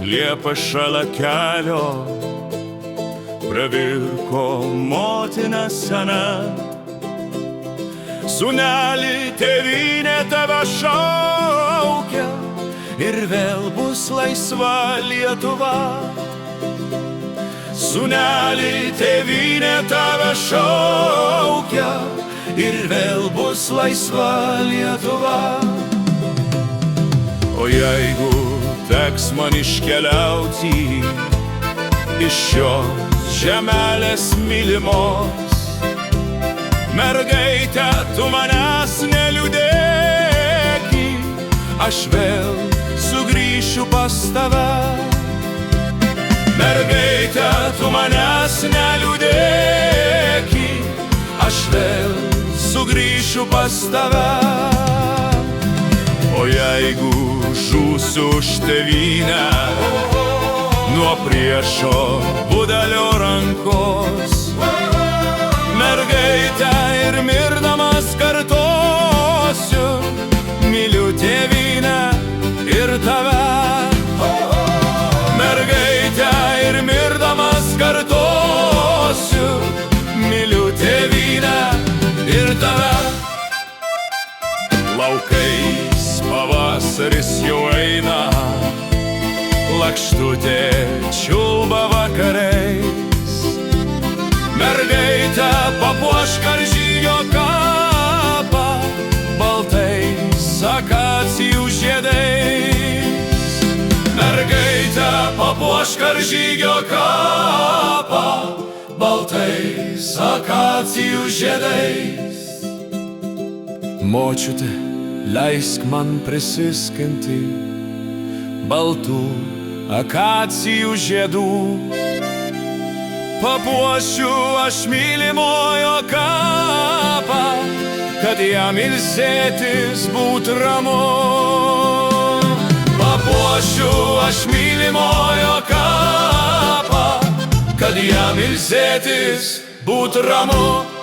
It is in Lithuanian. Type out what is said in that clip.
Liepa šalia kelio, pravirko motina sena. Sūneli, tėvynė tave šaukia ir vėl bus laisva Lietuva. Sūneli, tėvynė tave šaukia ir vėl bus laisva Lietuva. O jeigu teks man iškeliauti iš šios žemelės mylimos, mergaite, tu manęs neliūdėki, aš vėl sugrįšiu pas tave. Mergaite, tu manęs neliūdėki, aš vėl sugrįšiu pas tave. O jeigu žūsiu už tėvynę nuo priešo budelio rankos, mergaite, ir mirdamas kartosiu, myliu tėvynę ir tave. Mergaite, ir mirdamas kartosiu, myliu tėvynę ir tave. Laukais pavasaris jau eina, lakštutė čiulba vakarais. Mergaite, papuošk karžygio kapą baltais akacijų žiedais. Mergaite, papuošk karžygio kapą baltais akacijų žiedais. Močiute, leisk man prisiskinti baltų akacijų žiedų. Papuošiu aš mylimojo kapą, kad jam ilsėtis būt ramu. Papuošiu aš mylimojo kapą, kad jam ilsėtis būt ramu.